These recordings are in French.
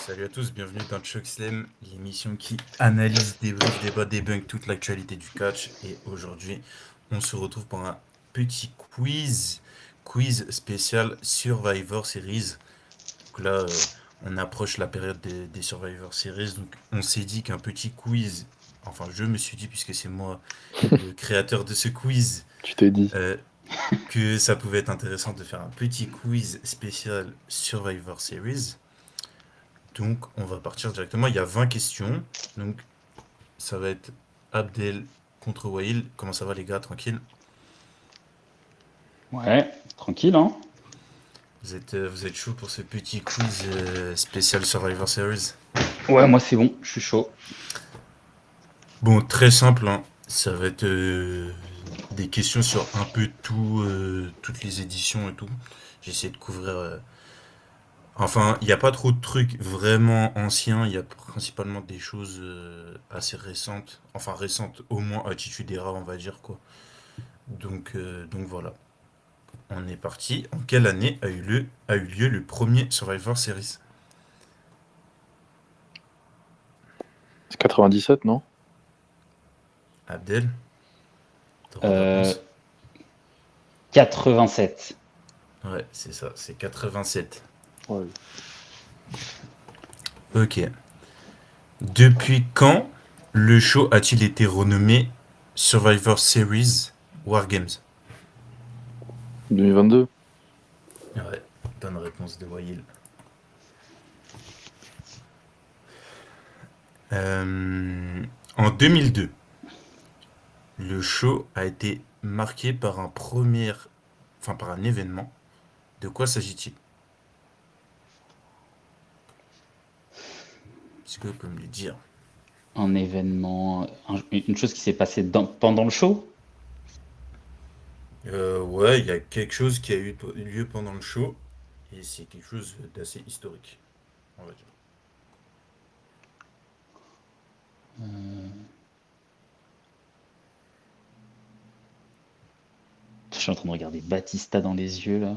Salut à tous, bienvenue dans Chokeslam, l'émission qui analyse, débriefe, débat, débunk toute l'actualité du catch. Et aujourd'hui, on se retrouve pour un petit quiz spécial Survivor Series. Donc là, on approche la période des Survivor Series, donc on s'est dit qu'un petit quiz, enfin je me suis dit puisque c'est moi le créateur de ce quiz, Tu t'es dit. euh, que ça pouvait être intéressant de faire un petit quiz spécial Survivor Series. Donc, on va partir directement. Il y a 20 questions. Donc, ça va être Abdel contre Wail. Comment ça va, les gars? Tranquille? Ouais, tranquille, hein. Vous êtes chaud pour ce petit quiz spécial Survivor Series? Ouais, moi c'est bon, je suis chaud. Bon, très simple, hein. Ça va être des questions sur un peu tout, toutes les éditions et tout. J'essaie de couvrir. Enfin, il n'y a pas trop de trucs vraiment anciens. Il y a principalement des choses assez récentes. Enfin, récentes, au moins Attitude Era, on va dire, quoi. Donc voilà, on est parti. En quelle année a eu lieu le premier Survivor Series? C'est 97, non? Abdel, droit de Euh, réponse? 87. Ouais, c'est ça, c'est 87. Ouais. Ok. Depuis quand le show a-t-il été renommé Survivor Series War Games? 2022. Ouais, bonne réponse de Wael. En 2002, le show a été marqué par par un événement. De quoi s'agit-il? Est-ce que vous pouvez me le dire? Un événement, une chose qui s'est passée pendant le show. Ouais, il y a quelque chose qui a eu lieu pendant le show, et c'est quelque chose d'assez historique, on va dire. Je suis en train de regarder Batista dans les yeux là.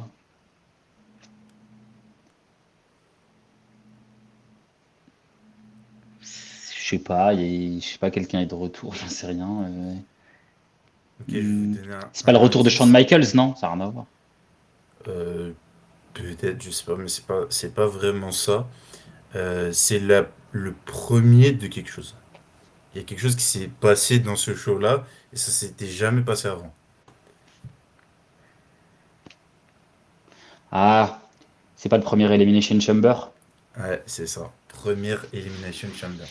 Je sais pas, je sais pas, quelqu'un est de retour, j'en sais rien. Ok, je vais vous donner C'est pas le un retour de Shawn indice. Michaels, non? Ça n'a rien à voir. Euh, Peut-être, je sais pas, mais c'est pas vraiment ça. C'est le premier de quelque chose. Il y a quelque chose qui s'est passé dans ce show-là, et ça s'était jamais passé avant. Ah, c'est pas le premier Elimination Chamber? Ouais, c'est ça. Première Elimination Chamber.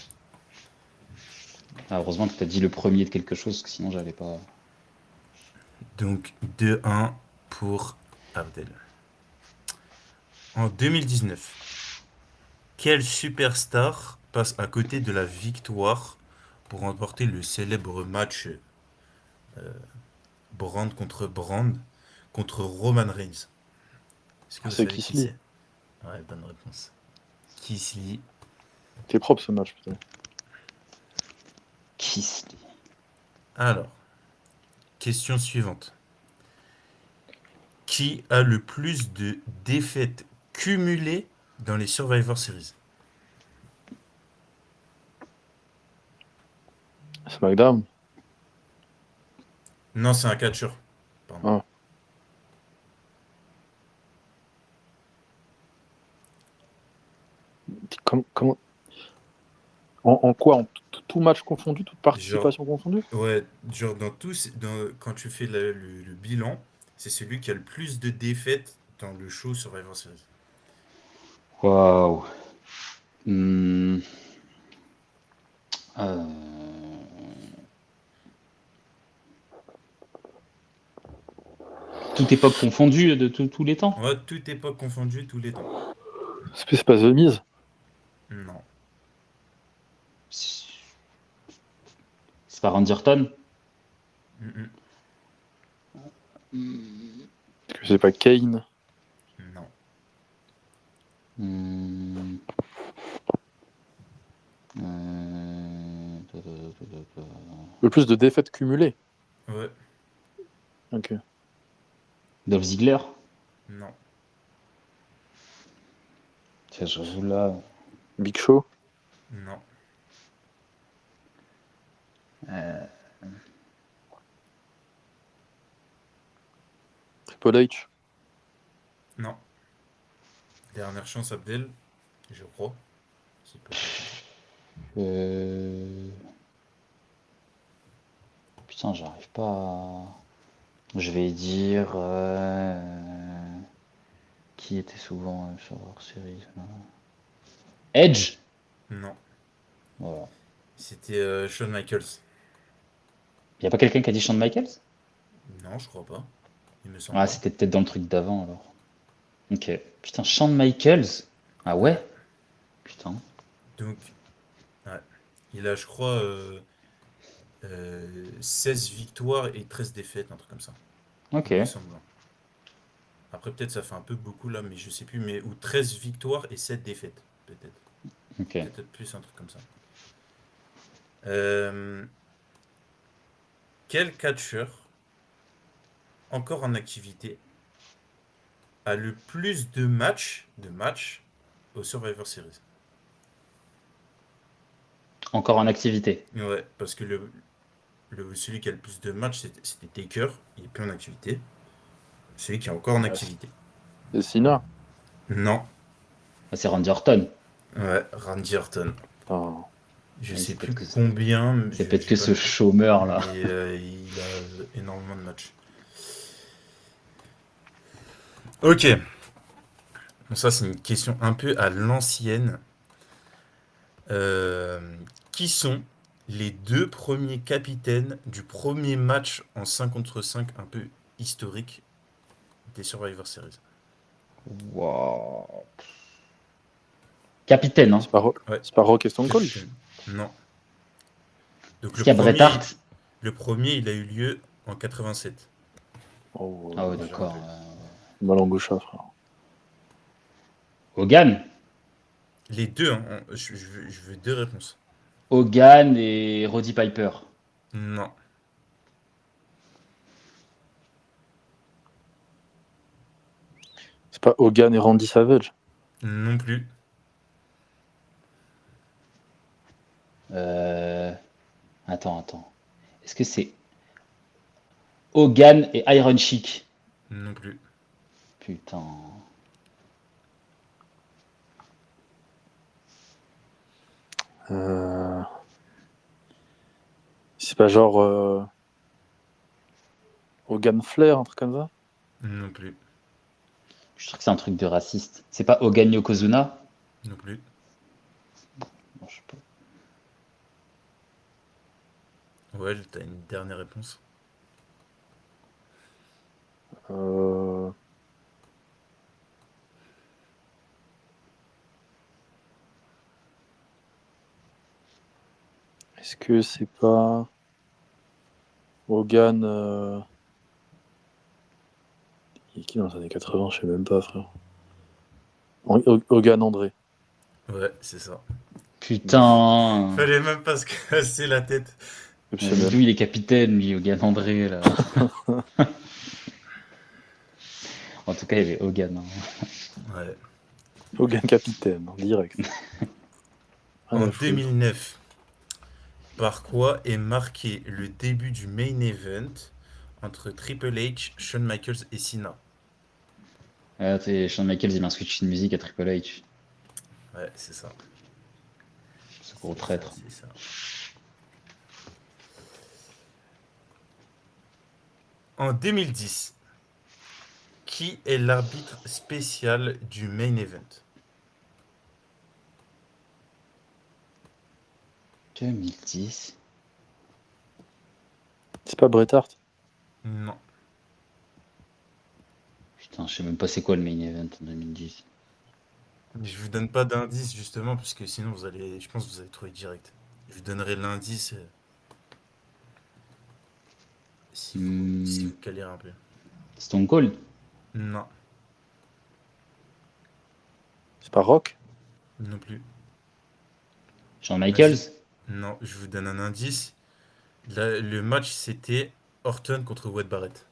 Ah, heureusement que t'as dit le premier de quelque chose, parce que sinon j'avais pas. Donc 2-1 pour Abdel. En 2019, quel superstar passe à côté de la victoire pour remporter le célèbre match Brand contre Brand contre Roman Reigns? Est-ce que vous C'est savez qui Kisly. c'est? Ouais, bonne réponse. Kisly. T'es propre ce match, putain. Kiss. Alors, question suivante. Qui a le plus de défaites cumulées dans les Survivor Series? SmackDown. Non, c'est un catcheur. Pardon. Ah. Comment... En quoi? Tout match confondu, toute Genre, participation confondue? ouais, genre quand tu fais le bilan, c'est celui qui a le plus de défaites dans le show Survivor Series. Waouh. Hmm, euh, Toute époque confondue de tous les temps. Ouais, toute époque confondue, tous les temps. C'est pas The Miz. Non. C'est pas Randy Orton. Mm, Est-ce que c'est pas Kane? non. Hmm, Le plus de défaites cumulées. Ouais, Ok. Dolph Ziggler. non. Tiens, j'avoue là. Big Show. Non. Triple H. Non. Dernière chance, Abdel, je crois. C'est pas Putain, j'arrive pas à... Je vais dire... Qui était souvent sur leur série là. Edge. Non. Voilà. C'était Shawn Michaels. Y a pas quelqu'un qui a dit Shawn Michaels? Non, je crois pas. Il me semble Ah, pas. c'était peut-être dans le truc d'avant alors. Ok. Putain, Shawn Michaels. Ah ouais? Putain. Donc, ouais. Il a, je crois, 16 victoires et 13 défaites, un truc comme ça. Ok. Il me semble. Après, peut-être ça fait un peu beaucoup là, mais je sais plus. Mais ou 13 victoires et 7 défaites, peut-être. Ok. Peut-être plus, un truc comme ça. Quel catcheur, encore en activité, a le plus de matchs au Survivor Series? Encore en activité. Ouais, parce que celui qui a le plus de matchs, c'était Taker. Il est plus en activité. Celui qui est encore en activité. C'est Cena. Non. Ah, c'est Randy Orton. Ouais, Randy Orton. Oh. Je Oui, sais c'est plus peut-être que combien. Mais c'est j'ai peut-être que pas ce noté. chômeur là. Mais il a énormément de matchs. Ok. Bon, ça, c'est une question un peu à l'ancienne. Euh, qui sont les deux premiers capitaines du premier match en 5 contre 5 un peu historique des Survivor Series? Wow. Capitaine, hein. Ouais. C'est pas Rock et Stone Cold. Capitaine. Non. Donc Est-ce qu'il y a Bret Hart? le premier, il a eu lieu en 87. Oh, Ah ouais, Déjà un d'accord. peu. Malangoucha, frère. Hogan. Les deux, hein, je veux deux réponses. Hogan et Roddy Piper. Non. C'est pas Hogan et Randy Savage. Non plus. Attends. Est-ce que c'est Hogan et Iron Sheik? Non plus. Putain. C'est pas genre Hogan Flair, un truc comme ça. Non plus. Je trouve que c'est un truc de raciste. C'est pas Hogan Yokozuna? Non plus. Bon, je sais pas. Ouais, t'as une dernière réponse. Est-ce que c'est pas Hogan il est qui dans les années 80? Je sais même pas, frère. Hogan André. Ouais, c'est ça. Putain. Fallait même pas se casser la tête. Exceptionnel. D'où il est capitaine, lui, Hogan André, là. En tout cas, il y avait Hogan, hein. Ouais. Hogan capitaine, en direct. Rien En à foutre. 2009, par quoi est marqué le début du main event entre Triple H, Shawn Michaels et Cena? Ah, Shawn Michaels, il a un switch de musique à Triple H. Ouais, c'est ça. Ce gros traître. C'est ça. En 2010, qui est l'arbitre spécial du main event? 2010. C'est pas Bret Hart. Non. Putain, je sais même pas c'est quoi le main event en 2010. Je vous donne pas d'indice justement, parce que sinon je pense que vous allez trouver direct. Je vous donnerai l'indice si vous calez un peu. Stone Cold? Non, C'est pas Rock. non plus. Shawn Michaels? Non, je vous donne un indice. Le match, c'était Orton contre Wade Barrett.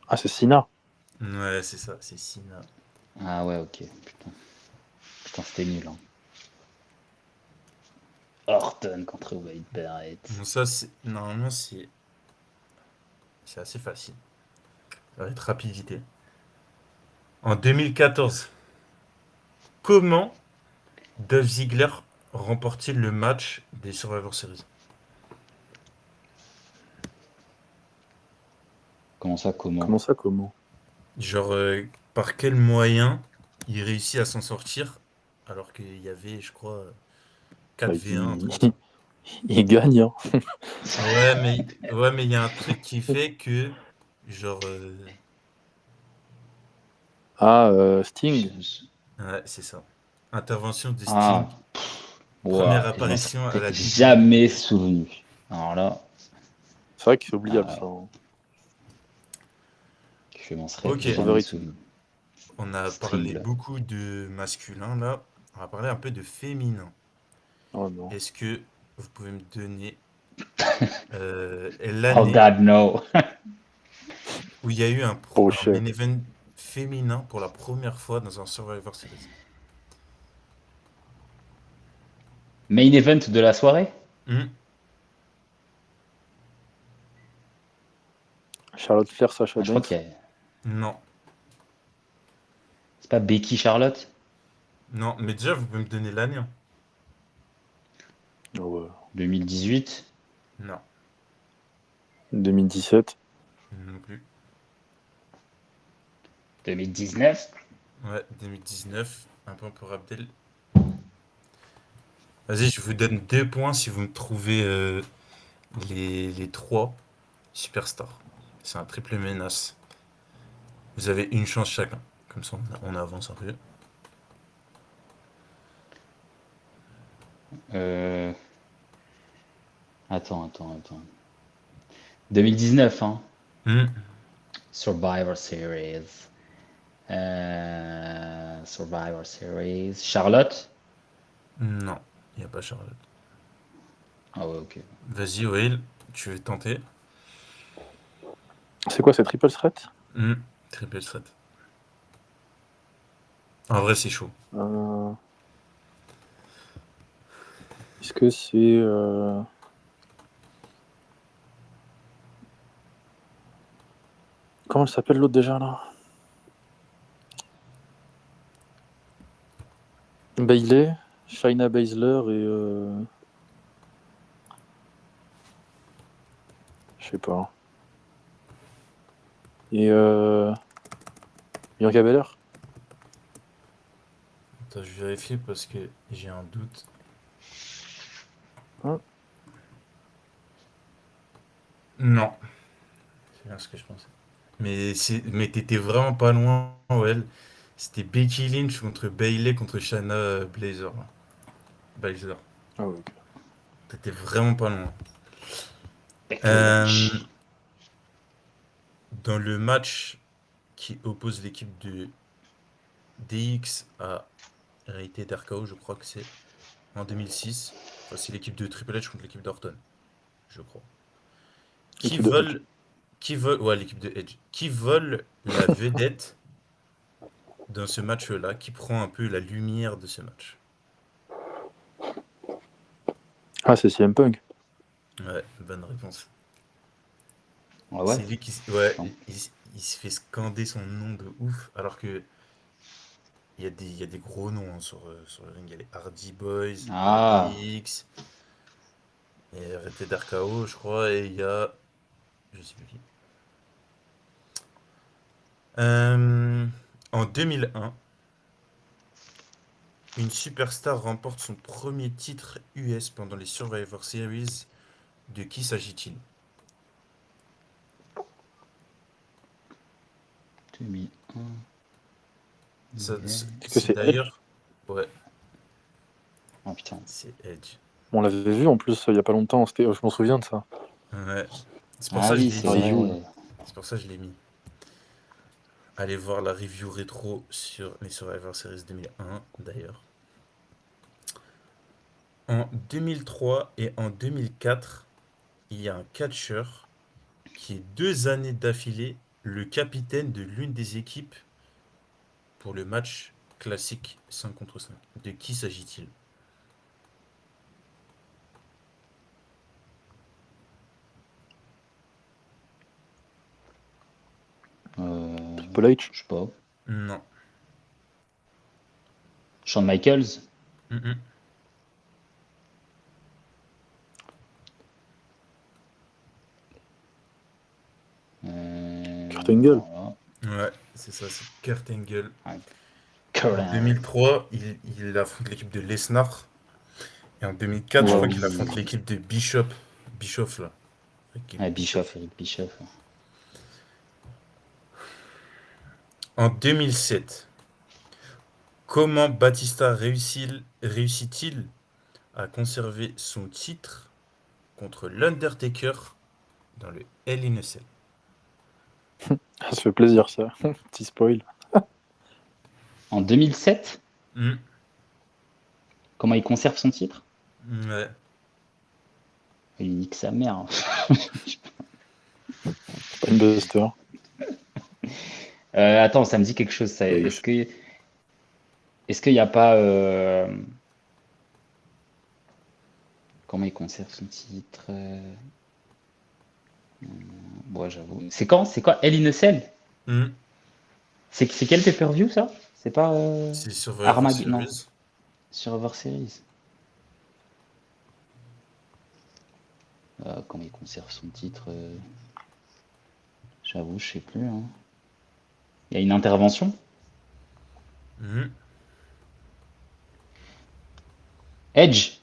Ah, c'est Cena. Ouais, c'est ça, c'est Cena. Ah ouais, ok. Putain. Putain, c'était nul. Hein. Orton contre Wade Barrett. Bon, ça, normalement, c'est assez facile. Ça va être rapidité. En 2014, comment Dolph Ziggler remporte-t-il le match des Survivor Series? Comment ça, comment? Comment ça, comment? Genre, par quel moyen il réussit à s'en sortir alors qu'il y avait, je crois, Bah, 4v1, un truc comme ça. il gagne, hein. Ouais, mais il y a un truc qui fait que, genre, Ah, Sting. ouais, c'est ça. Intervention de Sting. Ah, ouais, Première je m'en apparition à serais la jamais WWE. souvenu. Alors là, C'est vrai que c'est oubliable, ah, ça. Hein. je m'en serais Ok, jamais Overrated. souvenu. on a parlé Sting. beaucoup de masculin là. On va parler un peu de féminin. Oh non. Est-ce que vous pouvez me donner Oh l'année God, no. où il y a eu Oh, un shit. main event féminin pour la première fois dans un Survivor Series? Main event de la soirée? Hmm, Charlotte Flair, Sasha Ah, je crois Banks. qu'il y a... non, C'est pas Becky Charlotte? non, mais déjà vous pouvez me donner l'année, hein. Oh, 2018? Non, 2017. non plus. 2019? Ouais, 2019, un point pour Abdel. Vas-y, je vous donne 2 points si vous me trouvez les 3 superstars. C'est un triple menace. Vous avez une chance chacun. Comme ça, on avance un peu. Euh... Attends. 2019, hein? Hmm, Survivor Series. Survivor Series. Charlotte? non, il n'y a pas Charlotte. Ah ouais, ok. Vas-y, Will, tu veux tenter? C'est quoi, c'est Triple Threat? Hmm, triple threat. En vrai, c'est chaud. Euh, Est-ce que c'est. Comment elle s'appelle l'autre déjà là? Bailey, Shayna Baszler et. Je sais pas. Et. Bianca Belair? Attends, je vérifie parce que j'ai un doute. Hein? Non, c'est bien ce que je pensais. Mais t'étais vraiment pas loin, Well. C'était Becky Lynch contre Bayley contre Shayna Blazer. Baszler. Ah ouais, ok. T'étais vraiment pas loin. Becky Euh, Lynch. dans le match qui oppose l'équipe de DX à Rated RKO, je crois que c'est en 2006. Enfin, c'est l'équipe de Triple H contre l'équipe d'Orton, je crois. Qui L'équipe de Edge. vole, ouais, l'équipe de Edge. Qui vole la vedette dans ce match-là, qui prend un peu la lumière de ce match? Ah, c'est CM Punk. Ouais, bonne réponse. Ah ouais? C'est lui ouais, Putain. il se fait scander son nom de ouf, alors que il y a des gros noms hein, sur le ring. Il y a les Hardy Boys, il y a Ah, DX, il y a Rated RKO, je crois, et il y a. Je sais plus qui. Euh, en 2001, une superstar remporte son premier titre US pendant les Survivor Series. De qui s'agit-il? 2001. Est-ce que C'est c'est Edge? d'ailleurs. Ouais, Oh putain. c'est Edge. On l'avait vu en plus il y a pas longtemps. Je m'en souviens de ça. Ouais. C'est pour Ah ça que je oui, l'ai c'est Un dit. review. vrai. C'est pour ça que je l'ai mis. Allez voir la review rétro sur les Survivor Series 2001 d'ailleurs. En 2003 et en 2004, il y a un catcheur qui est 2 années d'affilée le capitaine de l'une des équipes pour le match classique 5 contre 5. De qui s'agit-il? Triple H. Je sais pas. Non. Shawn Michaels. Mhm. Kurt Angle. Voilà. Ouais, c'est ça, c'est Kurt Angle. Ouais. En 2003, il affronte l'équipe de Lesnar. Et en 2004, je Ouais, crois oui. qu'il affronte l'équipe de Bishop. Bischoff, là. L'équipe Ouais, Bischoff. Eric Bischoff. En 2007, comment Batista réussit-il à conserver son titre contre l'Undertaker dans le Hell in a Cell? Ça fait plaisir, ça. Petit spoil. En 2007, Hmm, comment il conserve son titre? ouais. Il nique sa mère. Spinebuster. Attends, ça me dit quelque chose. Ça. Est-ce qu'il n'y a pas comment il conserve son titre? Bon, j'avoue. C'est quoi? Hell in a Cell? Hmm, C'est quel pay-per-view ça? C'est pas c'est Survivor Armageddon? Non, Series. Survivor Series. Comment il conserve son titre? J'avoue, je sais plus, hein. Il y a une intervention? Hmm, Edge?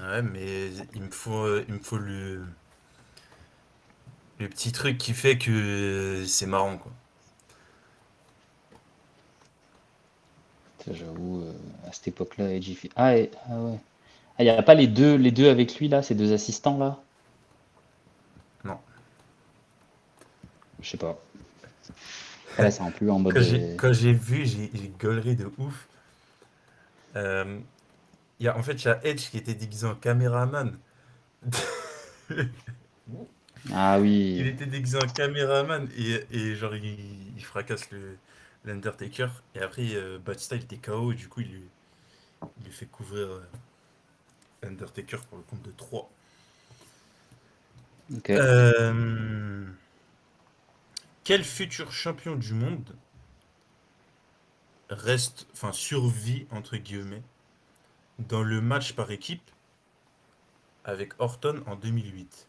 ouais, mais il me faut le petit truc qui fait que c'est marrant, quoi. J'avoue, à cette époque-là, Edge, ah ouais. Ah, il n'y a pas les deux avec lui là, ces deux assistants là? Non. Je sais pas. Là, c'est un peu en mode. Quand j'ai vu, j'ai gaulerie de ouf. Euh, en fait, il y a Edge qui était déguisé en caméraman. Ah Il oui. était déguisé en caméraman et genre il fracasse l'Undertaker. Et après, Batista il était KO, du coup il lui fait couvrir l'Undertaker pour le compte de 3. Ok. Euh, quel futur champion du monde survit entre guillemets dans le match par équipe avec Orton en 2008?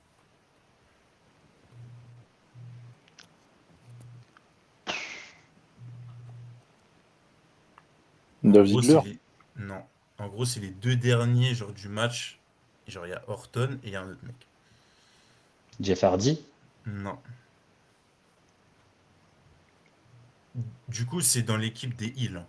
En Dolph gros, c'est Ziggler. les... Non. En gros, c'est les deux derniers genre, du match. Genre, il y a Orton et il y a un autre mec. Jeff Hardy. Non. Du coup, c'est dans l'équipe des Heels, hein.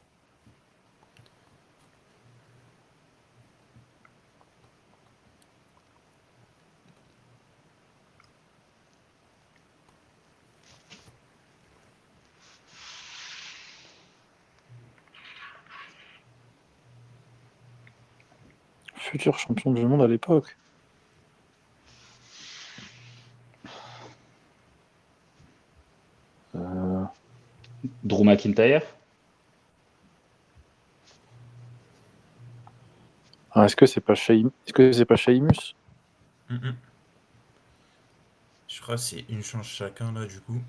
Futur champion du monde à l'époque. Drew McIntyre. Est-ce que c'est pas Sheamus? Mhm. Je crois que c'est une chance chacun, là, du coup.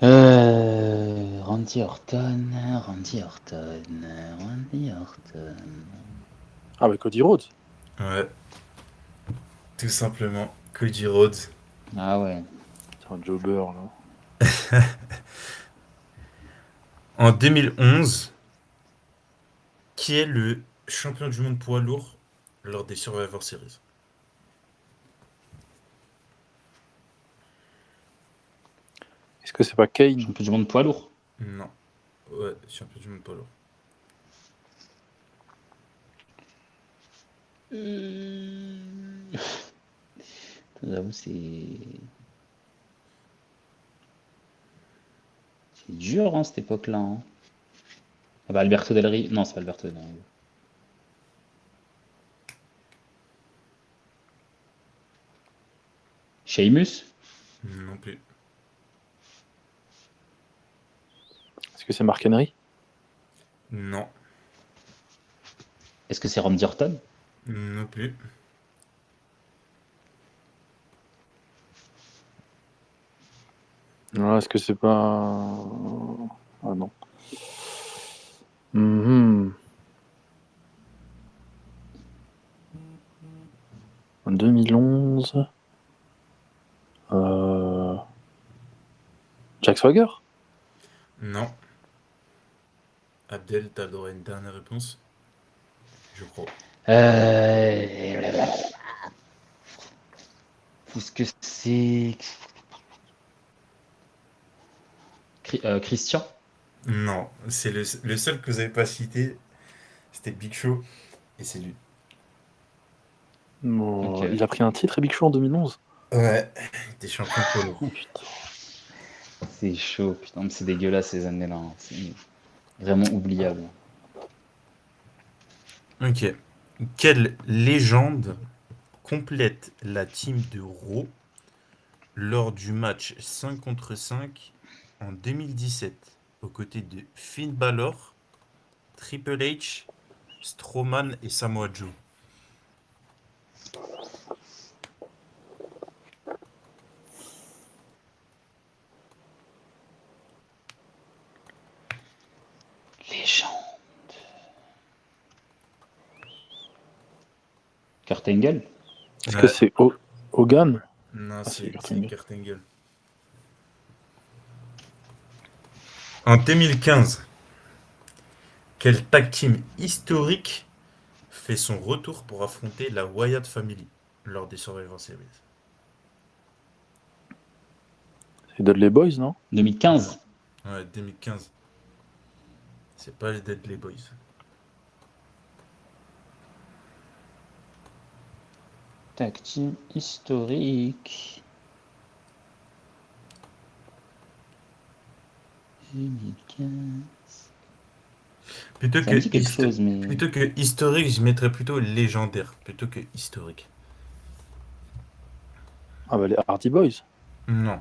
Randy Orton. Randy Orton. Randy Orton. Ah, bah Cody Rhodes. Ouais, tout simplement. Cody Rhodes. Ah ouais. C'est un jobber, là. En 2011, qui est le champion du monde poids lourd lors des Survivor Series? Est-ce que c'est pas Kane? Champion du monde poids lourd. Non. Ouais, champion du monde poids lourd. J'avoue, c'est dur, hein, cette époque-là, hein. Ah bah, Alberto Del Rio. Non, c'est pas Alberto Del Rio. Sheamus. Non plus. Est-ce que c'est Mark Henry? Non. Est-ce que c'est Randy Orton? Non plus. Non, est-ce que c'est pas. Ah non. Mhm. En 2011. Jack Swagger? Non. Abdel, t'as le droit à une dernière réponse? Je crois. Est-ce que c'est Christian? Non. C'est le seul que vous avez pas cité. C'était Big Show. Et c'est lui. Bon, Ok. il a pris un titre, Big Show, en 2011. Ouais. Il était champion poids lourd. Oh putain. C'est chaud, putain, mais c'est dégueulasse ces années-là, hein. C'est vraiment oubliable. Ok. Quelle légende complète la team de Raw lors du match 5 contre 5 en 2017 aux côtés de Finn Balor, Triple H, Strowman et Samoa Joe? Les gens. Kurt Angle? Est-ce que Ouais. c'est Hogan? Non, Ah, c'est c'est Kurt Angle. Kurt Angle. En 2015, quel tag team historique fait son retour pour affronter la Wyatt Family lors des Survivor Series? C'est Dudley Boys, non? 2015. Ouais, 2015. C'est pas les Deadly Boys. Tag team historique. 2015. Plutôt Ça que, me dit quelque chose, mais. plutôt que historique, je mettrais plutôt légendaire, plutôt que historique. Ah bah les Hardy Boys. Non.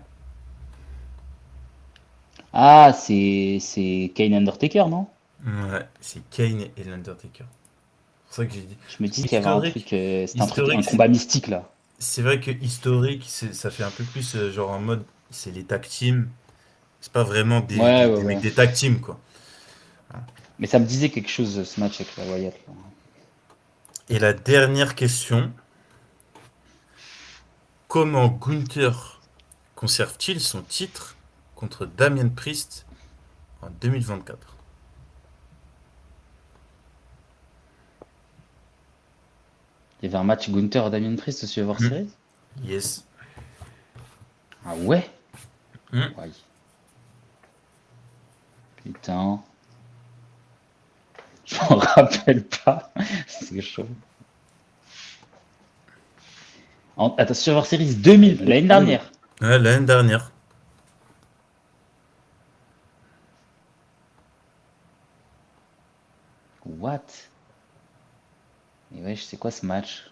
Ah, c'est Kane Undertaker, non? Ouais, c'est Kane et l'Undertaker. C'est pour ça que j'ai dit. Je me dis qu'il y avait un Historique, truc, c'était un truc, un historique, combat mystique là. c'est vrai que historique, ça fait un peu plus genre en mode, c'est les tag teams. C'est pas vraiment Ouais, ouais, des mecs ouais. des tag teams, quoi. Mais ça me disait quelque chose ce match avec la Wyatt là. Et la dernière question, comment Gunther conserve-t-il son titre contre Damien Priest en 2024? Il y avait un match Gunther Damien Priest au Survivor Series? Yes. Ah ouais? Hmm. Ouais. Putain. Je m'en rappelle pas. C'est chaud. Attends, Survivor Series 2000, l'année dernière. Ouais, l'année dernière. What? Et ouais, je sais quoi ce match?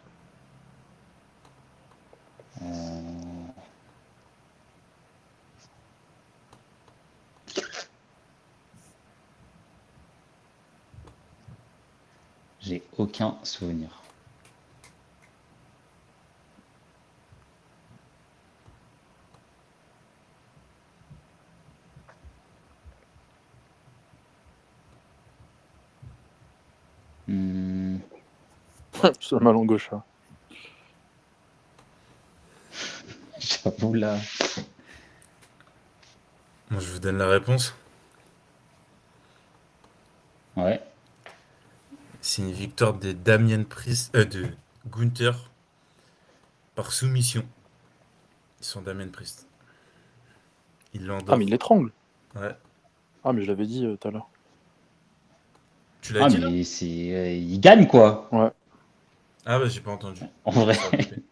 J'ai aucun souvenir. Hmm, Sur ma langue gauche. Hein. J'avoue là. Moi, je vous donne la réponse. Ouais. C'est une victoire de Damien Priest, de Gunther par soumission. Sur Damien Priest. Il Ah l'endort. mais il l'étrangle. Ouais. Ah mais je l'avais dit tout à l'heure. Tu l'as Ah, dit là? mais c'est. Il gagne quoi. Ouais. Ah bah j'ai pas entendu. En vrai. Ça a coupé.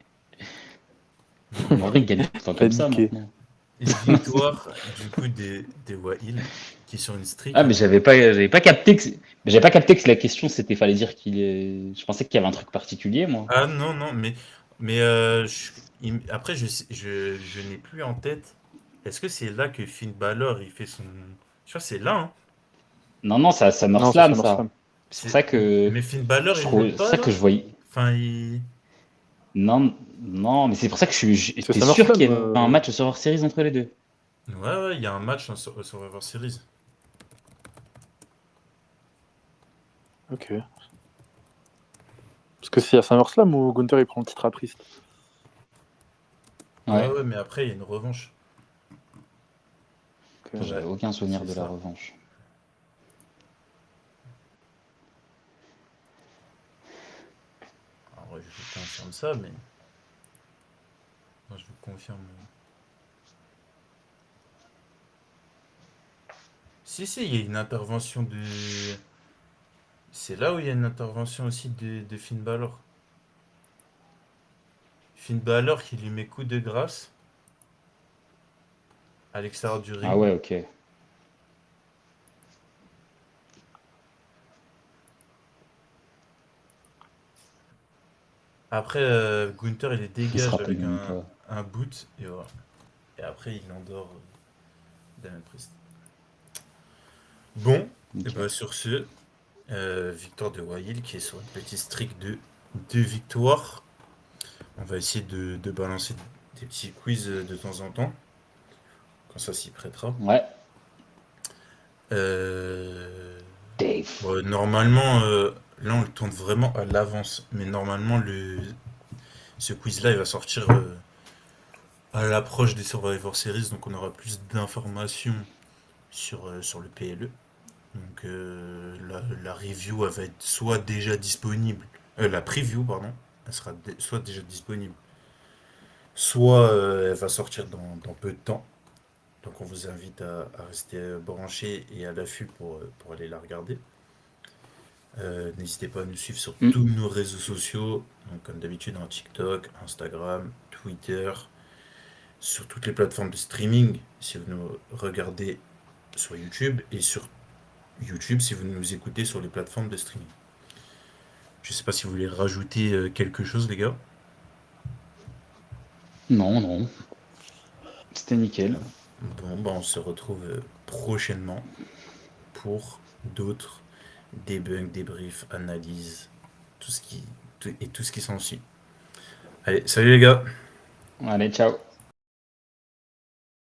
En vrai, il gagne tout le temps comme ça Paniqué. maintenant. Une victoire du coup des Wahil qui est sur une streak. Ah, mais j'avais pas capté que. Mais j'avais pas capté que la question c'était fallait dire qu'il est. Je pensais qu'il y avait un truc particulier, moi. Ah non, non, mais après je n'ai plus en tête. Est-ce que c'est là que Finn Balor il fait son. Je crois que c'est là, hein. Non, c'est à Non, c'est SummerSlam, ça. SummerSlam. C'est pour ça que Mais Finn Balor, je il trouve, l'aide c'est pas, ça que là? je voyais. Enfin, Non, non, mais c'est pour ça que C'est j'étais sûr SummerSlam. qu'il y avait un match Survivor Series entre les deux. ouais, il y a un match sur Survivor Series. Ok. Parce que c'est à SummerSlam où Gunther il prend le titre à Priest. Ouais, Ouais, mais après, il y a une revanche. Ok. j'ai Ouais, aucun souvenir c'est de la ça. revanche. Alors, je vous confirme ça, mais. Non, je vous confirme. Si, il y a une intervention de. C'est là où il y a une intervention aussi de Finn Balor. Finn Balor qui lui met coup de grâce à l'extérieur du Ah ring. ouais, ok. Après, Gunther il les Il se dégage rappelle avec même pas. un boot et voilà. Et après, il endort Damien Priest. Bon, et Ok. bah sur ce, victoire de Wyatt qui est sur une petite streak de 2 victoires. On va essayer de balancer des petits quiz de temps en temps, quand ça s'y prêtera. Ouais, Euh, Dave. bon, normalement, là on le tourne vraiment à l'avance, mais normalement ce quiz-là il va sortir à l'approche des Survivor Series, donc on aura plus d'informations sur le PLE. Donc la review elle va être soit déjà disponible, la preview pardon, elle sera soit déjà disponible, soit elle va sortir dans peu de temps. Donc on vous invite à rester branché et à l'affût pour aller la regarder. N'hésitez pas à nous suivre sur Hmm. tous nos réseaux sociaux, donc comme d'habitude en TikTok, Instagram, Twitter, sur toutes les plateformes de streaming si vous nous regardez sur YouTube et sur YouTube si vous nous écoutez sur les plateformes de streaming. Je sais pas si vous voulez rajouter quelque chose les gars. Non, non. C'était nickel. Bon, bah on se retrouve prochainement pour d'autres debugs, débriefs, analyses, tout ce qui, tout ce qui s'ensuit. Allez, salut les gars! Allez, ciao.